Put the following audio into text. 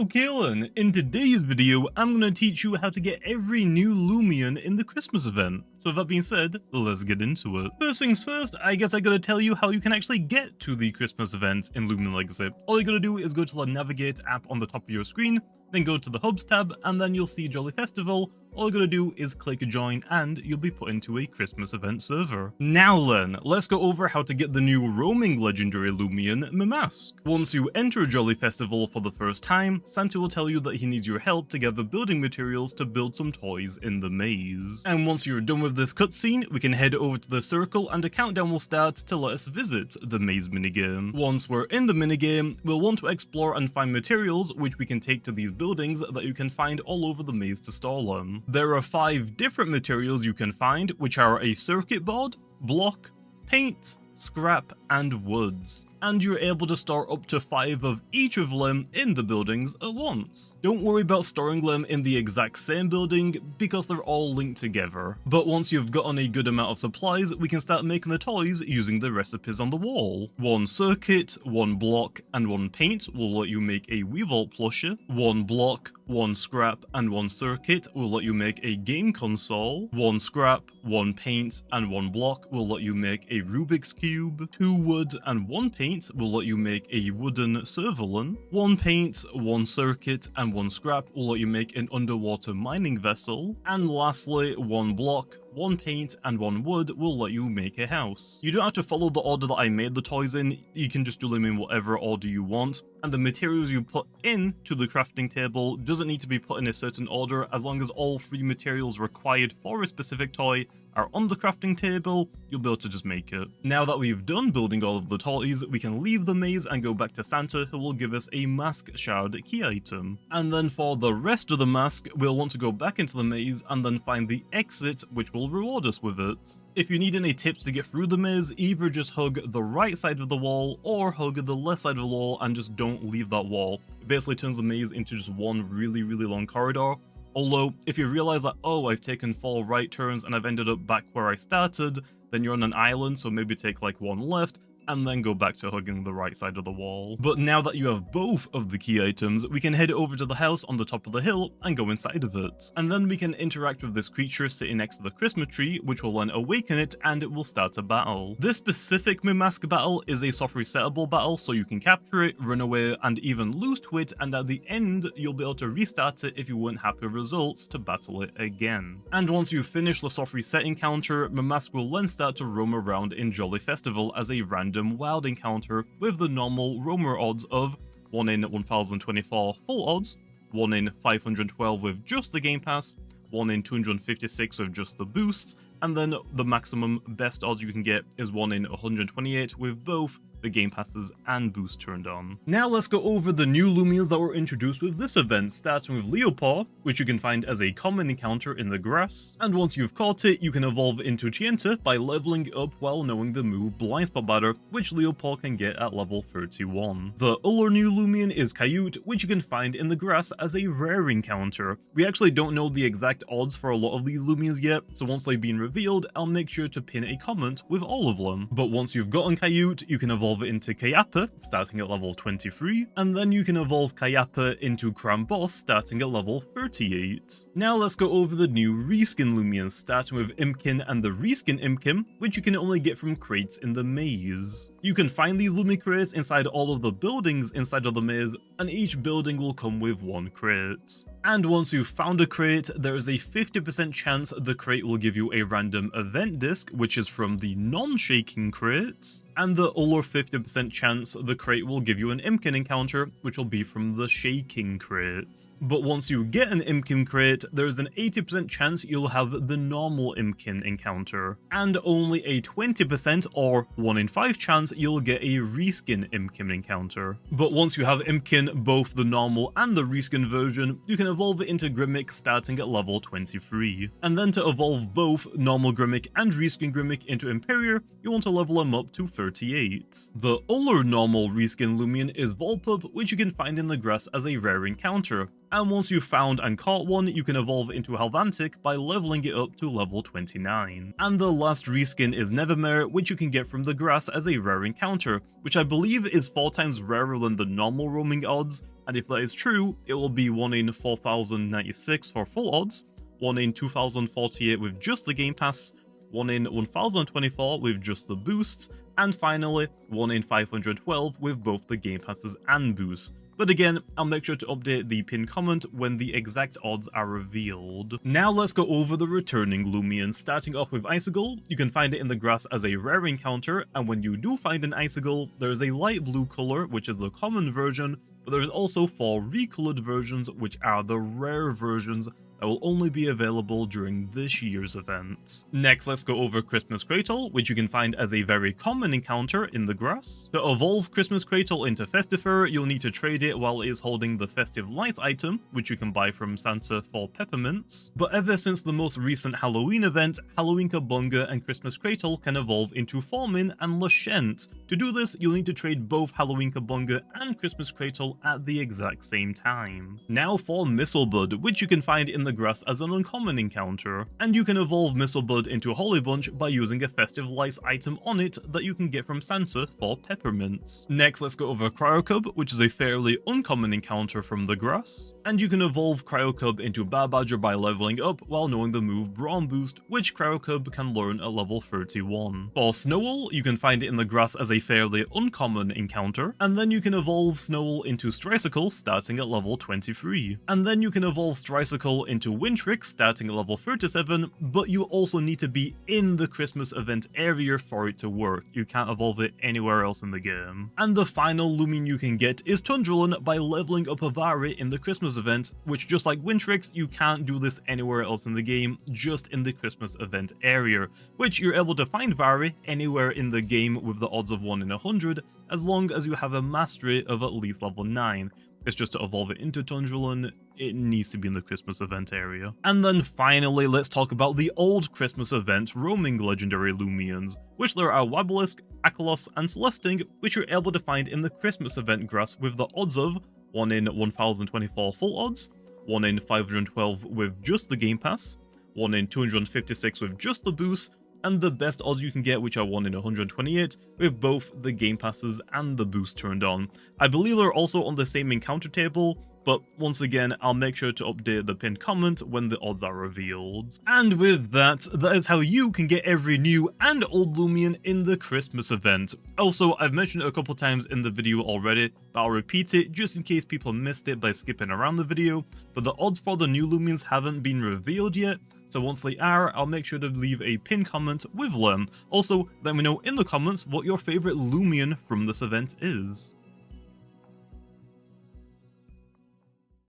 Okay then, in today's video, I'm going to teach you how to get every new Loomian in the Christmas event. So with that being said, let's get into it. First things first, I guess I gotta tell you how you can actually get to the Christmas event in Loomian Legacy. All you gotta do is go to the Navigate app on the top of your screen, then go to the Hubs tab, and then you'll see Jolly Festival. All you gotta do is click join and you'll be put into a Christmas event server. Now then, let's go over how to get the new roaming legendary Loomian, Mimask. Once you enter Jolly Festival for the first time, Santa will tell you that he needs your help to gather building materials to build some toys in the maze. And once you're done with this cutscene, we can head over to the circle and a countdown will start to let us visit the maze minigame. Once we're in the minigame, we'll want to explore and find materials which we can take to these buildings that you can find all over the maze to store them. There are 5 different materials you can find, which are a circuit board, block, paint, scrap, and woods. And you're able to store up to 5 of each of them in the buildings at once. Don't worry about storing them in the exact same building because they're all linked together. But once you've gotten a good amount of supplies, we can start making the toys using the recipes on the wall. 1 circuit, 1 block, and 1 paint will let you make a Weevil plushie. 1 block, 1 scrap, and 1 circuit will let you make a game console. 1 scrap, 1 paint, and 1 block will let you make a Rubik's Cube. 2 wood and 1 paint will let you make a wooden Servalan. 1 paint, 1 circuit, and 1 scrap will let you make an underwater mining vessel. And lastly, 1 block, 1 paint, and 1 wood will let you make a house. You don't have to follow the order that I made the toys in, you can just do them in whatever order you want, and the materials you put in to the crafting table doesn't need to be put in a certain order as long as all 3 materials required for a specific toy are on the crafting table, you'll be able to just make it. Now that we've done building all of the toys, we can leave the maze and go back to Santa, who will give us a mask shard key item. And then for the rest of the mask, we'll want to go back into the maze and then find the exit, which will reward us with it. If you need any tips to get through the maze, either just hug the right side of the wall or hug the left side of the wall and just don't leave that wall. It basically turns the maze into just one really long corridor. Although, if you realize that, oh, I've taken 4 right turns and I've ended up back where I started, then you're on an island, so maybe take like 1 left, and then go back to hugging the right side of the wall. But now that you have both of the key items, we can head over to the house on the top of the hill and go inside of it. And then we can interact with this creature sitting next to the Christmas tree, which will then awaken it and it will start a battle. This specific Mimask battle is a soft resettable battle, so you can capture it, run away, and even lose to it, and at the end, you'll be able to restart it if you weren't happy with results to battle it again. And once you finish the soft reset encounter, Mimask will then start to roam around in Jolly Festival as a random wild encounter with the normal roamer odds of 1 in 1024 full odds, 1 in 512 with just the game pass, 1 in 256 with just the boosts, and then the maximum best odds you can get is 1 in 128 with both the game passes and boost turned on. Now let's go over the new Loomians that were introduced with this event, starting with Leopaw, which you can find as a common encounter in the grass, and once you've caught it, you can evolve into Chienta by leveling up while knowing the move Blind Spot Batter, which Leopaw can get at level 31. The other new Loomian is Kayute, which you can find in the grass as a rare encounter. We actually don't know the exact odds for a lot of these Loomians yet, so once they've been revealed, I'll make sure to pin a comment with all of them. But once you've gotten Kayute, you can evolve it into Kayappa, starting at level 23, and then you can evolve Kayappa into Kramboss, starting at level 38. Now let's go over the new Reskin Loomians, starting with Impkin and the Reskin Impkin, which you can only get from crates in the maze. You can find these Loomi crates inside all of the buildings inside of the maze, and each building will come with 1 crate. And once you've found a crate, there is a 50% chance the crate will give you a random event disc, which is from the non-shaking crates, and the other 50% chance the crate will give you an Impkin encounter, which will be from the shaking crates. But once you get an Impkin crate, there's an 80% chance you'll have the normal Impkin encounter, and only a 20% or 1 in 5 chance you'll get a Reskin Impkin encounter. But once you have Impkin, both the normal and the Reskin version, you can evolve it into Grimmick starting at level 23. And then to evolve both normal Grimmick and Reskin Grimmick into Imperior, you want to level them up to 38. The other normal Reskin Loomian is Volpup, which you can find in the grass as a rare encounter. And once you've found and caught one, you can evolve into Halvantic by leveling it up to level 29. And the last reskin is Nevermare, which you can get from the grass as a rare encounter, which I believe is 4 times rarer than the normal roaming odds, and if that is true, it will be 1 in 4096 for full odds, 1 in 2048 with just the Game Pass, 1 in 1024 with just the boosts, and finally 1 in 512 with both the Game Passes and boosts. But again, I'll make sure to update the pinned comment when the exact odds are revealed. Now let's go over the returning Loomian. Starting off with Icigool, you can find it in the grass as a rare encounter, and when you do find an Icigool, there is a light blue color, which is the common version, but there is also 4 recolored versions, which are the rare versions that will only be available during this year's event. Next, let's go over Christmas Crayal, which you can find as a very common encounter in the grass. To evolve Christmas Crayal into Festifir, you'll need to trade it while it is holding the Festive Light item, which you can buy from Santa for peppermints. But ever since the most recent Halloween event, Halloweenka Bunga and Christmas Crayal can evolve into Thawmin and Leshent. To do this, you'll need to trade both Halloweenka Bunga and Christmas Crayal at the exact same time. Now for Mistlebud, which you can find in the grass as an uncommon encounter, and you can evolve Mistlebud into Hollibunch by using a Festive Lights item on it that you can get from Santa for peppermints. Next, let's go over Cryocub, which is a fairly uncommon encounter from the grass, and you can evolve Cryocub into Barbadger by leveling up while knowing the move Brawn Boost, which Cryocub can learn at level 31. For Snowl, you can find it in the grass as a fairly uncommon encounter, and then you can evolve Snowl into Stricicle starting at level 23. And then you can evolve Stricicle into Wintrix starting at level 37, but you also need to be in the Christmas event area for it to work. You can't evolve it anywhere else in the game. And the final Loomian you can get is Tundrolen by leveling up a Vari in the Christmas event, which just like Wintrix, you can't do this anywhere else in the game, just in the Christmas event area, which you're able to find Vari anywhere in the game with the odds of 1 in 100, as long as you have a mastery of at least level 9. It's just to evolve it into Tundrolen, it needs to be in the Christmas event area. And then finally, let's talk about the old Christmas event roaming legendary Loomians, which there are Wabalisc, Akhalos, and Celesting, which you're able to find in the Christmas event grass with the odds of 1 in 1024 full odds, 1 in 512 with just the Game Pass, 1 in 256 with just the boost, and the best odds you can get, which are 1 in 128, with both the Game Passes and the boost turned on. I believe they're also on the same encounter table, but once again, I'll make sure to update the pinned comment when the odds are revealed. And with that, that is how you can get every new and old Loomian in the Christmas event. Also, I've mentioned it a couple times in the video already, but I'll repeat it just in case people missed it by skipping around the video, but the odds for the new Loomians haven't been revealed yet, so once they are, I'll make sure to leave a pinned comment with them. Also, let me know in the comments what your favourite Loomian from this event is.